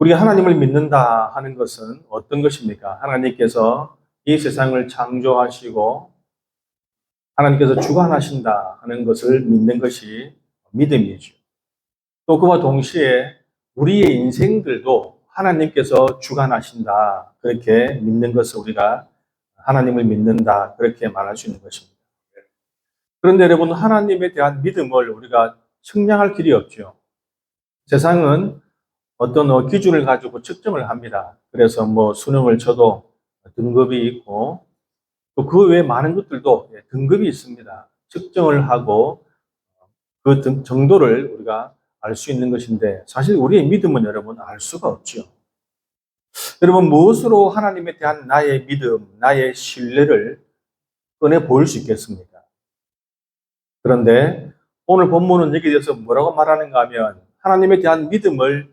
우리가 하나님을 믿는다 하는 것은 어떤 것입니까? 하나님께서 이 세상을 창조하시고 하나님께서 주관하신다 하는 것을 믿는 것이 믿음이죠. 또 그와 동시에 우리의 인생들도 하나님께서 주관하신다, 그렇게 믿는 것을 우리가 하나님을 믿는다, 그렇게 말할 수 있는 것입니다. 그런데 여러분, 하나님에 대한 믿음을 우리가 측량할 길이 없죠. 세상은 어떤 기준을 가지고 측정을 합니다. 그래서 수능을 쳐도 등급이 있고, 또 그 외에 많은 것들도 등급이 있습니다. 측정을 하고 그 정도를 우리가 알 수 있는 것인데, 사실 우리의 믿음은 여러분 알 수가 없죠. 여러분, 무엇으로 하나님에 대한 나의 믿음, 나의 신뢰를 꺼내 보일 수 있겠습니까? 그런데 오늘 본문은 여기에 대해서 뭐라고 말하는가 하면, 하나님에 대한 믿음을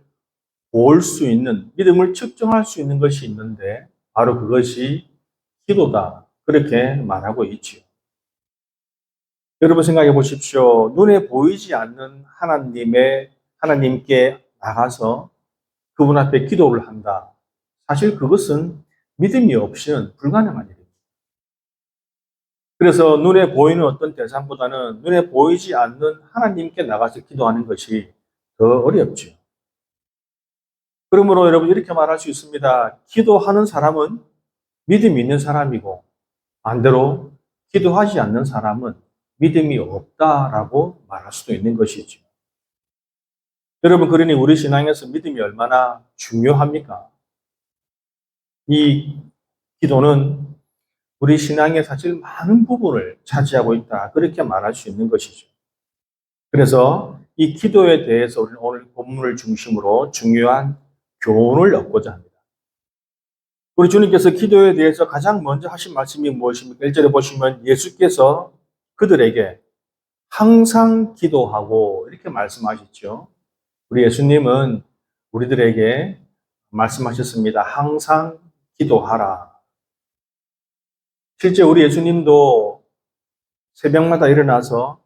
볼 수 있는, 믿음을 측정할 수 있는 것이 있는데 바로 그것이 기도다, 그렇게 말하고 있지요. 여러분 생각해 보십시오. 눈에 보이지 않는 하나님께 나가서 그분 앞에 기도를 한다. 사실 그것은 믿음이 없이는 불가능한 일입니다. 그래서 눈에 보이는 어떤 대상보다는 눈에 보이지 않는 하나님께 나가서 기도하는 것이 더 어렵죠. 그러므로 여러분 이렇게 말할 수 있습니다. 기도하는 사람은 믿음이 있는 사람이고, 반대로 기도하지 않는 사람은 믿음이 없다라고 말할 수도 있는 것이죠. 여러분, 그러니 우리 신앙에서 믿음이 얼마나 중요합니까? 이 기도는 우리 신앙의 사실 많은 부분을 차지하고 있다, 그렇게 말할 수 있는 것이죠. 그래서 이 기도에 대해서 우리는 오늘 본문을 중심으로 중요한 교훈을 얻고자 합니다. 우리 주님께서 기도에 대해서 가장 먼저 하신 말씀이 무엇입니까? 1절에 보시면 예수께서 그들에게 항상 기도하고 이렇게 말씀하셨죠. 우리 예수님은 우리들에게 말씀하셨습니다. 항상 기도하라. 실제 우리 예수님도 새벽마다 일어나서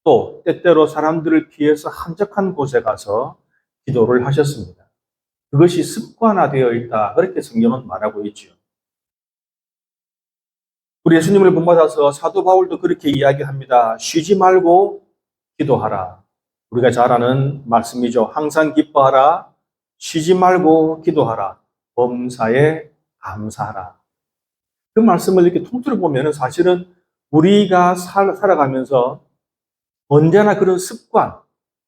또 때때로 사람들을 피해서 한적한 곳에 가서 기도를 하셨습니다. 그것이 습관화되어 있다, 그렇게 성경은 말하고 있죠. 우리 예수님을 본받아서 사도 바울도 그렇게 이야기합니다. 쉬지 말고 기도하라. 우리가 잘 아는 말씀이죠. 항상 기뻐하라. 쉬지 말고 기도하라. 범사에 감사하라. 그 말씀을 이렇게 통틀어 보면 사실은 우리가 살아가면서 언제나 그런 습관,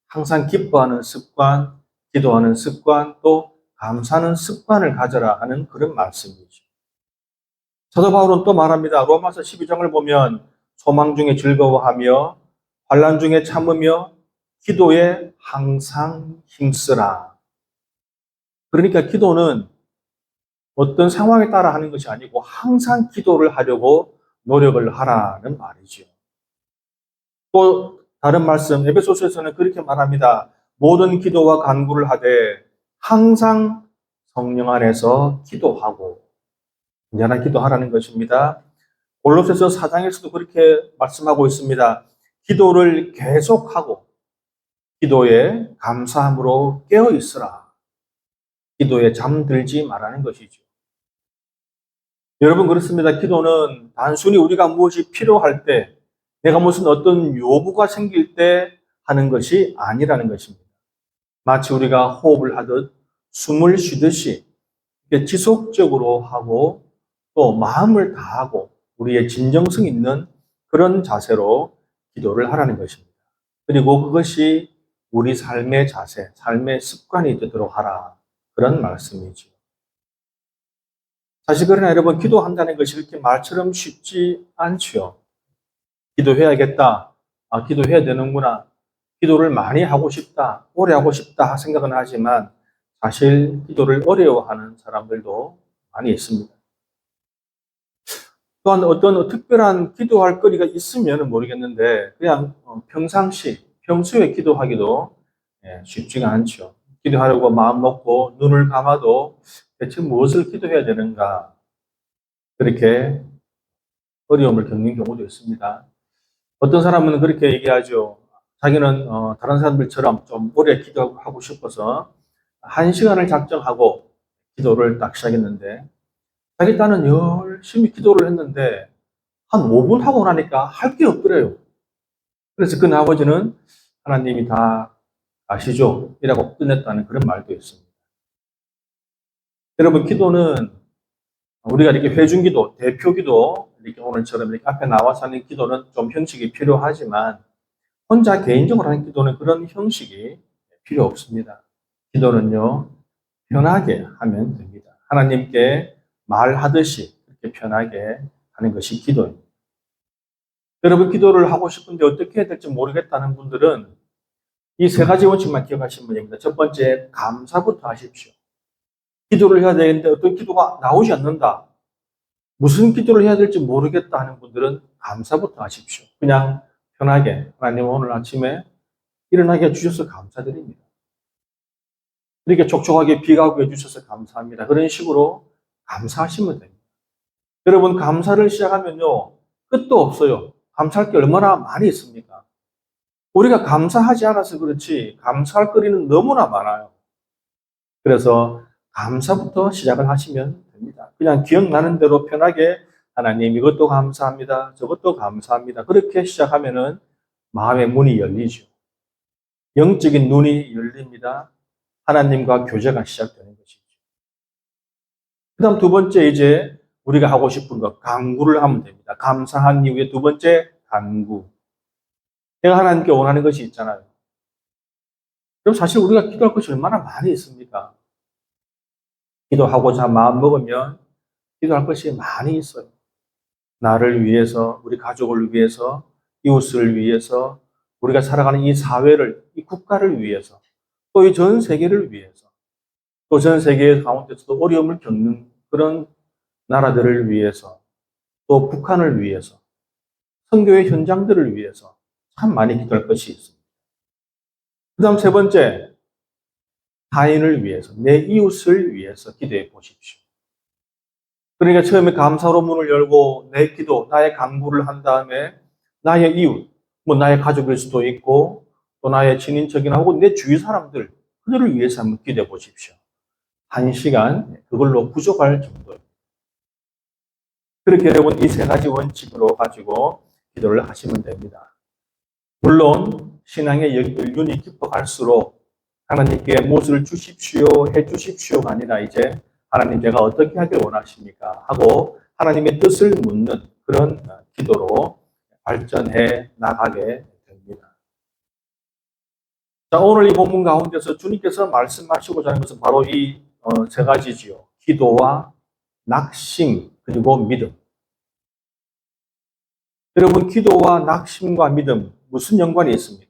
항상 기뻐하는 습관, 기도하는 습관, 또 감사하는 습관을 가져라 하는 그런 말씀이죠. 사도 바울은 또 말합니다. 로마서 12장을 보면 소망 중에 즐거워하며 환난 중에 참으며 기도에 항상 힘쓰라. 그러니까 기도는 어떤 상황에 따라 하는 것이 아니고 항상 기도를 하려고 노력을 하라는 말이죠. 또 다른 말씀 에베소서에서는 그렇게 말합니다. 모든 기도와 간구를 하되 항상 성령 안에서 기도하고, 언제나 기도하라는 것입니다. 골로새서 4장에서도 그렇게 말씀하고 있습니다. 기도를 계속하고 기도에 감사함으로 깨어 있으라. 기도에 잠들지 말라는 것이죠. 여러분, 그렇습니다. 기도는 단순히 우리가 무엇이 필요할 때, 내가 무슨 어떤 요구가 생길 때 하는 것이 아니라는 것입니다. 마치 우리가 호흡을 하듯 숨을 쉬듯이 지속적으로 하고 또 마음을 다하고 우리의 진정성 있는 그런 자세로 기도를 하라는 것입니다. 그리고 그것이 우리 삶의 자세, 삶의 습관이 되도록 하라, 그런 말씀이죠. 사실 그러나 여러분, 기도한다는 것이 이렇게 말처럼 쉽지 않죠. 기도해야겠다. 기도해야 되는구나. 기도를 많이 하고 싶다, 오래 하고 싶다 생각은 하지만 사실 기도를 어려워하는 사람들도 많이 있습니다. 또한 어떤 특별한 기도할 거리가 있으면 모르겠는데 그냥 평소에 기도하기도 쉽지가 않죠. 기도하려고 마음 먹고 눈을 감아도 대체 무엇을 기도해야 되는가, 그렇게 어려움을 겪는 경우도 있습니다. 어떤 사람은 그렇게 얘기하죠. 자기는 다른 사람들처럼 좀 오래 기도하고 싶어서 1시간을 작정하고 기도를 딱 시작했는데 자기 딴은 열심히 기도를 했는데 한 5분 하고 나니까 할 게 없더래요. 그래서 그 나머지는 하나님이 다 아시죠? 이라고 끝냈다는 그런 말도 있습니다. 여러분, 기도는 우리가 이렇게 회중기도, 대표기도, 이렇게 오늘처럼 이렇게 앞에 나와서 하는 기도는 좀 형식이 필요하지만 혼자 개인적으로 하는 기도는 그런 형식이 필요 없습니다. 기도는요, 편하게 하면 됩니다. 하나님께 말하듯이 그렇게 편하게 하는 것이 기도입니다. 여러분, 기도를 하고 싶은데 어떻게 해야 될지 모르겠다는 분들은 이 세 가지 원칙만 기억하시면 됩니다. 첫 번째, 감사부터 하십시오. 기도를 해야 되는데 어떤 기도가 나오지 않는다. 무슨 기도를 해야 될지 모르겠다 하는 분들은 감사부터 하십시오. 그냥 편하게 하나님 오늘 아침에 일어나게 해주셔서 감사드립니다. 이렇게 촉촉하게 비가 오게 해주셔서 감사합니다. 그런 식으로 감사하시면 됩니다. 여러분, 감사를 시작하면요, 끝도 없어요. 감사할 게 얼마나 많이 있습니까? 우리가 감사하지 않아서 그렇지 감사할 거리는 너무나 많아요. 그래서 감사부터 시작을 하시면 됩니다. 그냥 기억나는 대로 편하게 하나님 이것도 감사합니다. 저것도 감사합니다. 그렇게 시작하면은 마음의 문이 열리죠. 영적인 눈이 열립니다. 하나님과 교제가 시작되는 것이죠. 그 다음 두 번째 이제 우리가 하고 싶은 것, 간구를 하면 됩니다. 감사한 이후에 두 번째, 간구. 내가 하나님께 원하는 것이 있잖아요. 그럼 사실 우리가 기도할 것이 얼마나 많이 있습니까? 기도하고자 마음 먹으면 기도할 것이 많이 있어요. 나를 위해서, 우리 가족을 위해서, 이웃을 위해서, 우리가 살아가는 이 사회를, 이 국가를 위해서, 또 이 전 세계를 위해서, 또 전 세계 가운데서도 어려움을 겪는 그런 나라들을 위해서, 또 북한을 위해서, 선교의 현장들을 위해서 참 많이 기도할 것이 있습니다. 그 다음 세 번째, 타인을 위해서, 내 이웃을 위해서 기도해 보십시오. 그러니까 처음에 감사로 문을 열고 내 기도, 나의 간구를 한 다음에 나의 이웃, 뭐 나의 가족일 수도 있고 또 나의 친인척이나 혹은 내 주위 사람들, 그들을 위해서 한번 기도해 보십시오. 1시간 그걸로 부족할 정도입니다. 그렇게 여러분 이 세 가지 원칙으로 가지고 기도를 하시면 됩니다. 물론 신앙의 연륜이 깊어갈수록 하나님께 무엇을 주십시오, 해 주십시오가 아니라 이제 하나님 제가 어떻게 하길 원하십니까? 하고 하나님의 뜻을 묻는 그런 기도로 발전해 나가게 됩니다. 자, 오늘 이 본문 가운데서 주님께서 말씀하시고자 하는 것은 바로 이 세 가지지요. 기도와 낙심 그리고 믿음. 여러분, 기도와 낙심과 믿음 무슨 연관이 있습니까?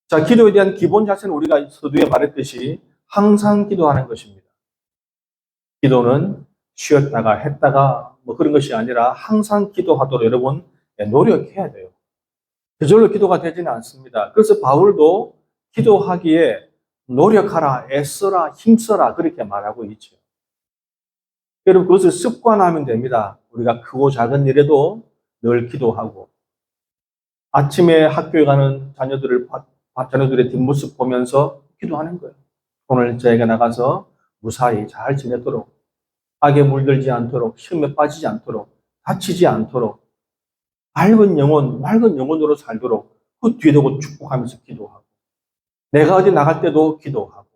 자, 기도에 대한 기본 자세는 우리가 서두에 말했듯이 항상 기도하는 것입니다. 기도는 쉬었다가 했다가 뭐 그런 것이 아니라 항상 기도하도록 여러분 노력해야 돼요. 저절로 기도가 되지는 않습니다. 그래서 바울도 기도하기에 노력하라, 애써라, 힘써라 그렇게 말하고 있죠. 여러분 그것을 습관하면 됩니다. 우리가 크고 작은 일에도 늘 기도하고 아침에 학교에 가는 자녀들의 뒷모습 보면서 기도하는 거예요. 오늘 저희가 나가서 무사히 잘 지내도록, 악에 물들지 않도록, 시험에 빠지지 않도록, 다치지 않도록, 맑은 영혼으로 살도록 그 뒤에 두고 축복하면서 기도하고, 내가 어디 나갈 때도 기도하고,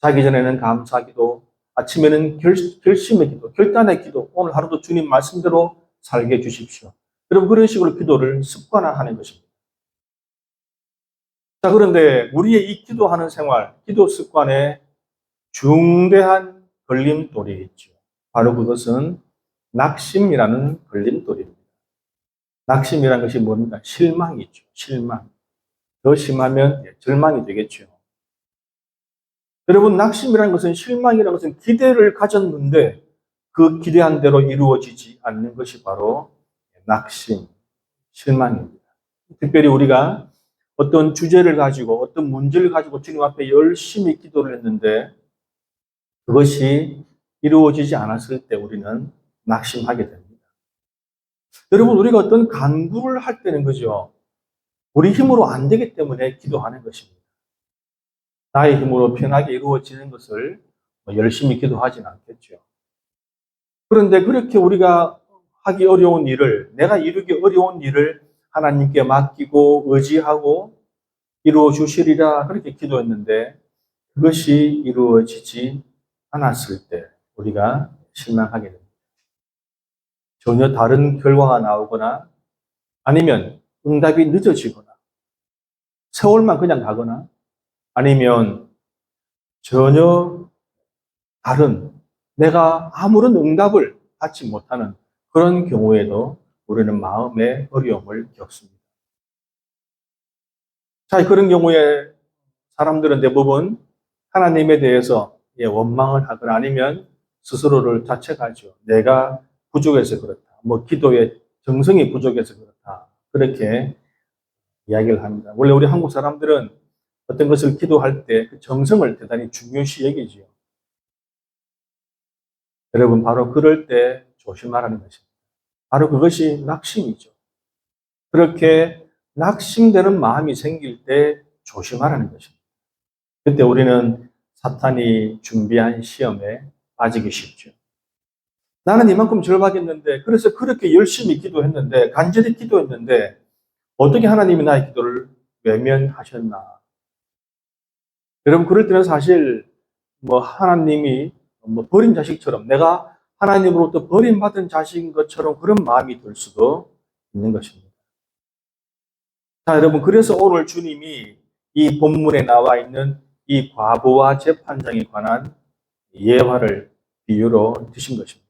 자기 전에는 감사기도, 아침에는 결심의 기도, 결단의 기도, 오늘 하루도 주님 말씀대로 살게 해주십시오. 여러분 그런 식으로 기도를 습관화하는 것입니다. 자, 그런데 우리의 이 기도하는 생활, 기도 습관에 중대한 걸림돌이 있죠. 바로 그것은 낙심이라는 걸림돌입니다. 낙심이라는 것이 뭡니까? 실망이죠. 실망. 더 심하면 절망이 되겠죠. 여러분, 낙심이라는 것은 실망이라는 것은 기대를 가졌는데 그 기대한 대로 이루어지지 않는 것이 바로 낙심, 실망입니다. 특별히 우리가 어떤 주제를 가지고 어떤 문제를 가지고 주님 앞에 열심히 기도를 했는데 그것이 이루어지지 않았을 때 우리는 낙심하게 됩니다. 여러분 우리가 어떤 간구를 할 때는 그죠? 우리 힘으로 안 되기 때문에 기도하는 것입니다. 나의 힘으로 편하게 이루어지는 것을 열심히 기도하진 않겠죠. 그런데 그렇게 우리가 하기 어려운 일을, 내가 이루기 어려운 일을 하나님께 맡기고 의지하고 이루어 주시리라 그렇게 기도했는데 그것이 이루어지지 않았을 때 우리가 실망하게 됩니다. 전혀 다른 결과가 나오거나 아니면 응답이 늦어지거나 세월만 그냥 가거나 아니면 전혀 다른 내가 아무런 응답을 받지 못하는 그런 경우에도 우리는 마음의 어려움을 겪습니다. 자, 그런 경우에 사람들은 대부분 하나님에 대해서 원망을 하거나 아니면 스스로를 자책하죠. 내가 부족해서 그렇다. 기도의 정성이 부족해서 그렇다. 그렇게 이야기를 합니다. 원래 우리 한국 사람들은 어떤 것을 기도할 때 그 정성을 대단히 중요시 여기지요. 여러분, 바로 그럴 때 조심하라는 것입니다. 바로 그것이 낙심이죠. 그렇게 낙심되는 마음이 생길 때 조심하라는 것입니다. 그때 우리는 사탄이 준비한 시험에 빠지기 쉽죠. 나는 이만큼 절박했는데, 그래서 그렇게 열심히 기도했는데, 간절히 기도했는데, 어떻게 하나님이 나의 기도를 외면하셨나? 여러분, 그럴 때는 사실, 하나님이 버린 자식처럼, 내가 하나님으로부터 버림받은 자식인 것처럼 그런 마음이 들 수도 있는 것입니다. 자, 여러분, 그래서 오늘 주님이 이 본문에 나와 있는 이 과부와 재판장에 관한 예화를 비유로 드신 것입니다.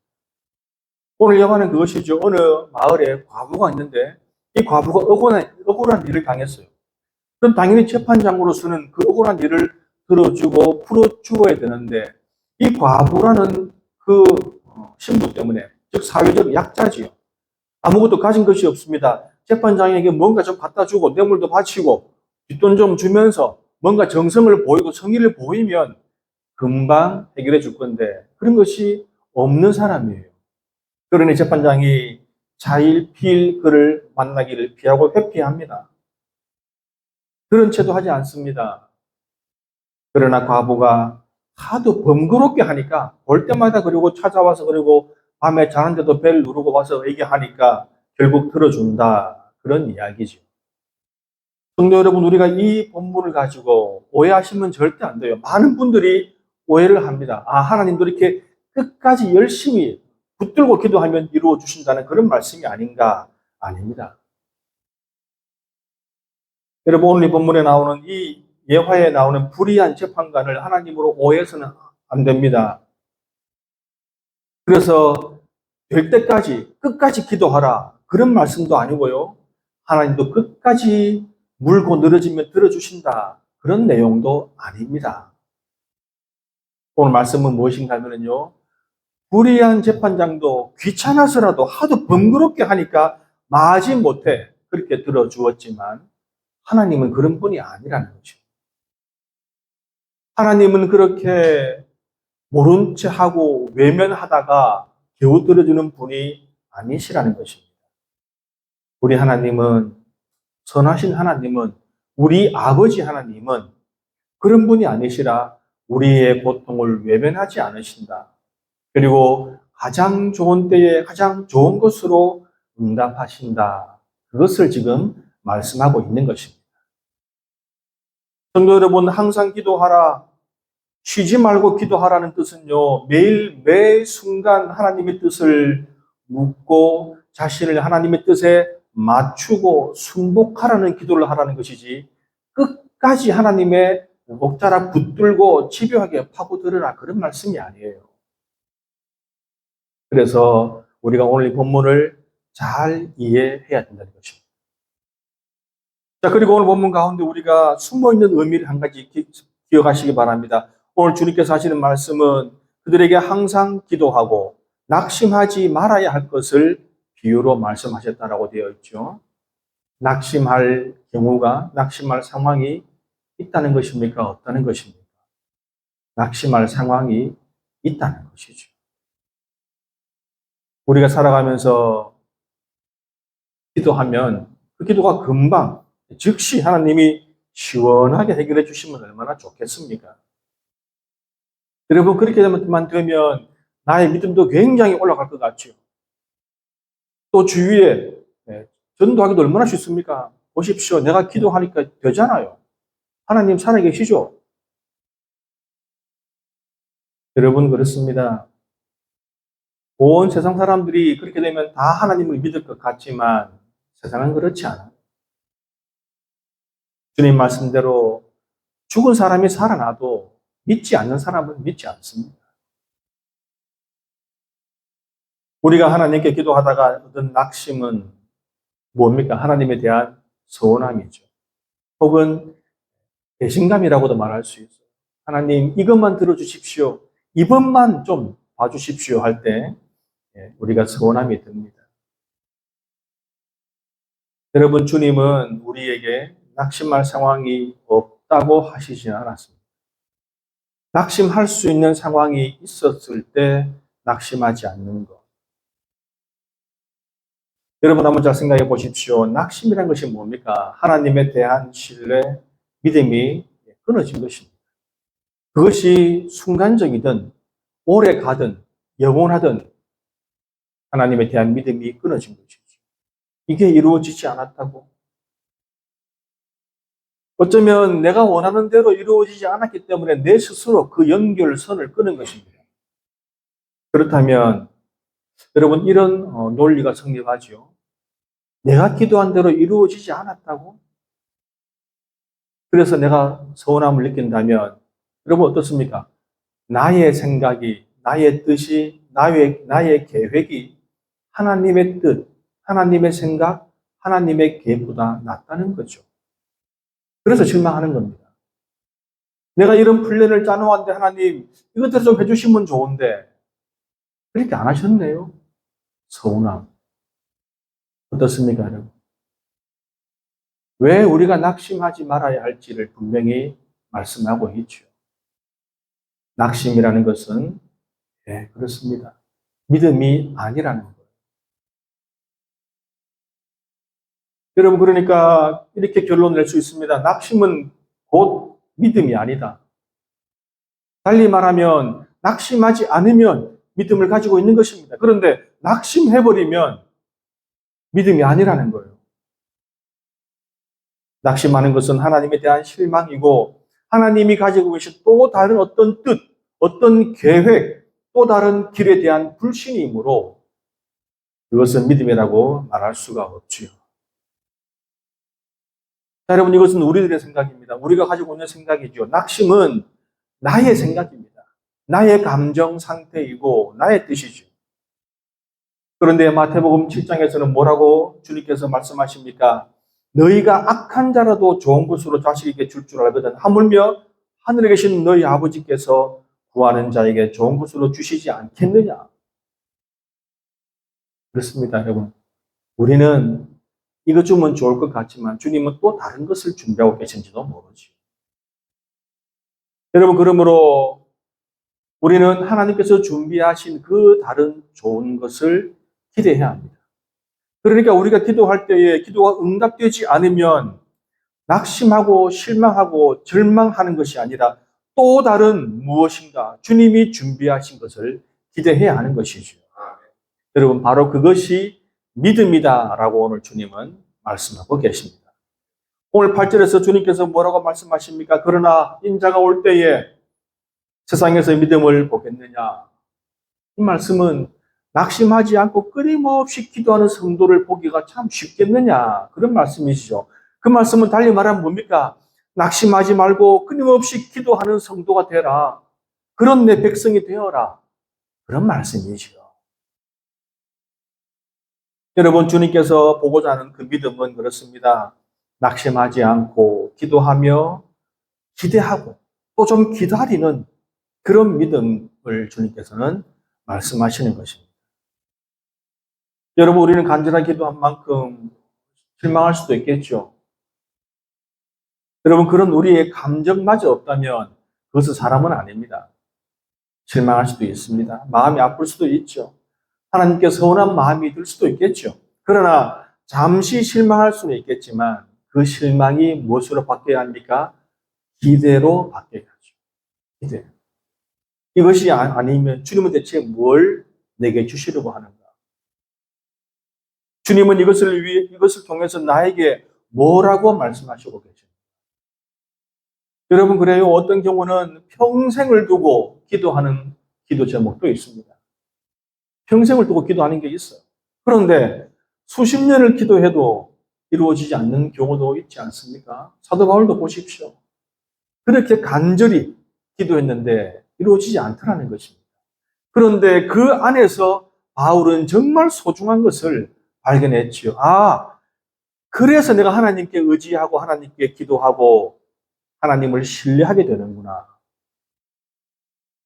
오늘 예화는 그것이죠. 어느 마을에 과부가 있는데 이 과부가 억울한 일을 당했어요. 그럼 당연히 재판장으로서는 그 억울한 일을 들어주고 풀어주어야 되는데 이 과부라는 그 신분 때문에, 즉 사회적 약자지요. 아무것도 가진 것이 없습니다. 재판장에게 뭔가 좀 갖다 주고 뇌물도 바치고 뒷돈 좀 주면서 뭔가 정성을 보이고 성의를 보이면 금방 해결해 줄 건데 그런 것이 없는 사람이에요. 그러니 재판장이 자일피일 그를 만나기를 피하고 회피합니다. 그런 채도 하지 않습니다. 그러나 과부가 하도 번거롭게 하니까 볼 때마다 그리고 찾아와서 그리고 밤에 자는데도 벨 누르고 와서 얘기하니까 결국 들어준다. 그런 이야기죠. 성도 여러분, 우리가 이 본문을 가지고 오해하시면 절대 안 돼요. 많은 분들이 오해를 합니다. 아, 하나님도 이렇게 끝까지 열심히 붙들고 기도하면 이루어 주신다는 그런 말씀이 아닌가? 아닙니다. 여러분, 오늘 이 본문에 나오는 이 예화에 나오는 불의한 재판관을 하나님으로 오해해서는 안 됩니다. 그래서 될 때까지 끝까지 기도하라. 그런 말씀도 아니고요. 하나님도 끝까지 물고 늘어지면 들어주신다. 그런 내용도 아닙니다. 오늘 말씀은 무엇인가 하면요. 불의한 재판장도 귀찮아서라도 하도 번거롭게 하니까 마지 못해 그렇게 들어주었지만 하나님은 그런 분이 아니라는 거죠. 하나님은 그렇게 모른 채 하고 외면하다가 겨우 들어주는 분이 아니시라는 것입니다. 우리 하나님은, 선하신 하나님은, 우리 아버지 하나님은 그런 분이 아니시라 우리의 고통을 외면하지 않으신다. 그리고 가장 좋은 때에 가장 좋은 것으로 응답하신다. 그것을 지금 말씀하고 있는 것입니다. 성도 여러분, 항상 기도하라. 쉬지 말고 기도하라는 뜻은요, 매일 매 순간 하나님의 뜻을 묻고 자신을 하나님의 뜻에 맞추고 순복하라는 기도를 하라는 것이지 끝까지 하나님의 목자락 붙들고 집요하게 파고들으라 그런 말씀이 아니에요. 그래서 우리가 오늘 이 본문을 잘 이해해야 된다는 것입니다. 자, 그리고 오늘 본문 가운데 우리가 숨어있는 의미를 한 가지 기억하시기 바랍니다. 오늘 주님께서 하시는 말씀은 그들에게 항상 기도하고 낙심하지 말아야 할 것을 비유로 말씀하셨다라고 되어 있죠. 낙심할 경우가, 낙심할 상황이 있다는 것입니까? 없다는 것입니까? 낙심할 상황이 있다는 것이죠. 우리가 살아가면서 기도하면 그 기도가 금방 즉시 하나님이 시원하게 해결해 주시면 얼마나 좋겠습니까? 여러분, 그렇게만 되면 나의 믿음도 굉장히 올라갈 것 같죠. 또 주위에 전도하기도 얼마나 쉽습니까? 보십시오. 내가 기도하니까 되잖아요. 하나님 살아계시죠? 여러분, 그렇습니다. 온 세상 사람들이 그렇게 되면 다 하나님을 믿을 것 같지만 세상은 그렇지 않아요. 주님 말씀대로 죽은 사람이 살아나도 믿지 않는 사람은 믿지 않습니다. 우리가 하나님께 기도하다가 얻은 낙심은 뭡니까? 하나님에 대한 서운함이죠. 혹은 배신감이라고도 말할 수 있어요. 하나님, 이것만 들어주십시오. 이번만 좀 봐주십시오 할 때 우리가 서운함이 듭니다. 여러분, 주님은 우리에게 낙심할 상황이 없다고 하시지 않았습니다. 낙심할 수 있는 상황이 있었을 때 낙심하지 않는 것. 여러분, 한번 잘 생각해 보십시오. 낙심이란 것이 뭡니까? 하나님에 대한 신뢰, 믿음이 끊어진 것입니다. 그것이 순간적이든 오래 가든 영원하든 하나님에 대한 믿음이 끊어진 것이죠. 이게 이루어지지 않았다고. 어쩌면 내가 원하는 대로 이루어지지 않았기 때문에 내 스스로 그 연결선을 끊은 것입니다. 그렇다면 여러분, 이런 논리가 성립하죠. 내가 기도한 대로 이루어지지 않았다고? 그래서 내가 서운함을 느낀다면 여러분 어떻습니까? 나의 생각이, 나의 뜻이, 나의 계획이 하나님의 뜻, 하나님의 생각, 하나님의 계획보다 낫다는 거죠. 그래서 실망하는 겁니다. 내가 이런 플랜을 짜놓았는데 하나님 이것대로 좀 해주시면 좋은데 그렇게 안 하셨네요. 서운함. 어떻습니까, 여러분? 왜 우리가 낙심하지 말아야 할지를 분명히 말씀하고 있죠. 낙심이라는 것은 그렇습니다. 믿음이 아니라는 거예요. 여러분, 그러니까 이렇게 결론 낼 수 있습니다. 낙심은 곧 믿음이 아니다. 달리 말하면 낙심하지 않으면 믿음을 가지고 있는 것입니다. 그런데 낙심해버리면 믿음이 아니라는 거예요. 낙심하는 것은 하나님에 대한 실망이고 하나님이 가지고 계신 또 다른 어떤 뜻, 어떤 계획, 또 다른 길에 대한 불신이므로 그것은 믿음이라고 말할 수가 없지요. 자, 여러분, 이것은 우리들의 생각입니다. 우리가 가지고 있는 생각이죠. 낙심은 나의 생각입니다. 나의 감정 상태이고 나의 뜻이죠. 그런데 마태복음 7장에서는 뭐라고 주님께서 말씀하십니까? 너희가 악한 자라도 좋은 것으로 자식에게 줄 줄 알거든. 하물며 하늘에 계신 너희 아버지께서 구하는 자에게 좋은 것으로 주시지 않겠느냐? 그렇습니다, 여러분. 우리는 이거 주면 좋을 것 같지만 주님은 또 다른 것을 준비하고 계신지도 모르지. 여러분, 그러므로 우리는 하나님께서 준비하신 그 다른 좋은 것을 기대해야 합니다. 그러니까 우리가 기도할 때에 기도가 응답되지 않으면 낙심하고 실망하고 절망하는 것이 아니라 또 다른 무엇인가 주님이 준비하신 것을 기대해야 하는 것이죠. 여러분, 바로 그것이 믿음이다라고 오늘 주님은 말씀하고 계십니다. 오늘 8절에서 주님께서 뭐라고 말씀하십니까? 그러나 인자가 올 때에 세상에서 믿음을 보겠느냐? 이 말씀은 낙심하지 않고 끊임없이 기도하는 성도를 보기가 참 쉽겠느냐? 그런 말씀이시죠. 그 말씀은 달리 말하면 뭡니까? 낙심하지 말고 끊임없이 기도하는 성도가 되라. 그런 내 백성이 되어라. 그런 말씀이시죠. 여러분, 주님께서 보고자 하는 그 믿음은 그렇습니다. 낙심하지 않고 기도하며 기대하고 또 좀 기다리는 그런 믿음을 주님께서는 말씀하시는 것입니다. 여러분, 우리는 간절하게 기도한 만큼 실망할 수도 있겠죠. 여러분, 그런 우리의 감정마저 없다면 그것은 사람은 아닙니다. 실망할 수도 있습니다. 마음이 아플 수도 있죠. 하나님께 서운한 마음이 들 수도 있겠죠. 그러나 잠시 실망할 수는 있겠지만 그 실망이 무엇으로 바뀌어야 합니까? 기대로 바뀌어야 하죠. 기대. 이것이 아니면 주님은 대체 뭘 내게 주시려고 하는가? 주님은 이것을 통해서 나에게 뭐라고 말씀하시고 계십니까? 여러분, 그래요. 어떤 경우는 평생을 두고 기도하는 기도 제목도 있습니다. 평생을 두고 기도하는 게 있어요. 그런데 수십 년을 기도해도 이루어지지 않는 경우도 있지 않습니까? 사도 바울도 보십시오. 그렇게 간절히 기도했는데 이루어지지 않더라는 것입니다. 그런데 그 안에서 바울은 정말 소중한 것을 발견했지요. 그래서 내가 하나님께 의지하고 하나님께 기도하고 하나님을 신뢰하게 되는구나.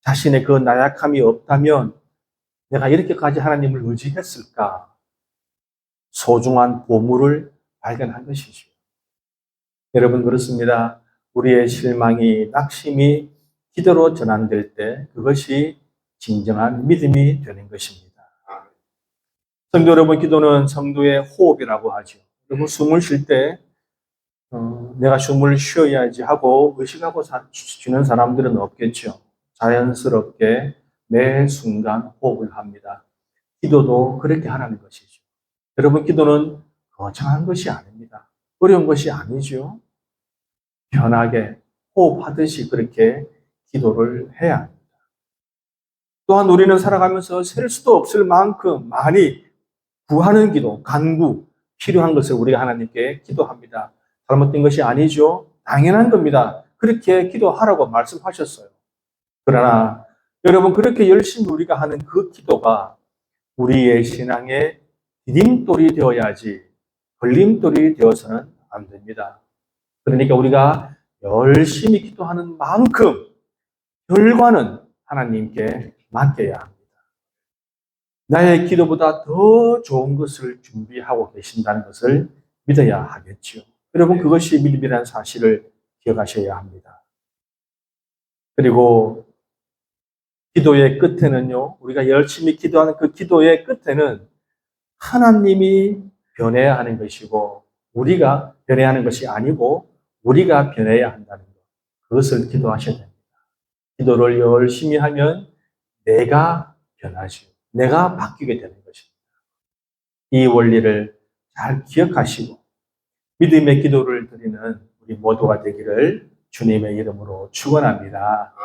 자신의 그 나약함이 없다면 내가 이렇게까지 하나님을 의지했을까? 소중한 보물을 발견한 것이죠. 여러분, 그렇습니다. 우리의 실망이, 낙심이 기도로 전환될 때 그것이 진정한 믿음이 되는 것입니다. 성도 여러분, 기도는 성도의 호흡이라고 하죠. 여러분, 숨을 쉴 때 내가 숨을 쉬어야지 하고 의식하고 쉬는 사람들은 없겠죠. 자연스럽게 매 순간 호흡을 합니다. 기도도 그렇게 하라는 것이죠. 여러분, 기도는 거창한 것이 아닙니다. 어려운 것이 아니죠. 편하게 호흡하듯이 그렇게 기도를 해야 합니다. 또한 우리는 살아가면서 셀 수도 없을 만큼 많이 구하는 기도, 간구, 필요한 것을 우리가 하나님께 기도합니다. 잘못된 것이 아니죠. 당연한 겁니다. 그렇게 기도하라고 말씀하셨어요. 그러나 여러분, 그렇게 열심히 우리가 하는 그 기도가 우리의 신앙의 디딤돌이 되어야지 걸림돌이 되어서는 안 됩니다. 그러니까 우리가 열심히 기도하는 만큼 결과는 하나님께 맡겨야 합니다. 나의 기도보다 더 좋은 것을 준비하고 계신다는 것을 믿어야 하겠죠. 여러분, 그것이 믿음이라는 사실을 기억하셔야 합니다. 그리고 기도의 끝에는요, 우리가 열심히 기도하는 그 기도의 끝에는 하나님이 변해야 하는 것이고 우리가 변해야 하는 것이 아니고 우리가 변해야 한다는 것, 그것을 기도하셔야 됩니다. 기도를 열심히 하면 내가 변하죠. 내가 바뀌게 되는 것입니다. 이 원리를 잘 기억하시고 믿음의 기도를 드리는 우리 모두가 되기를 주님의 이름으로 축원합니다.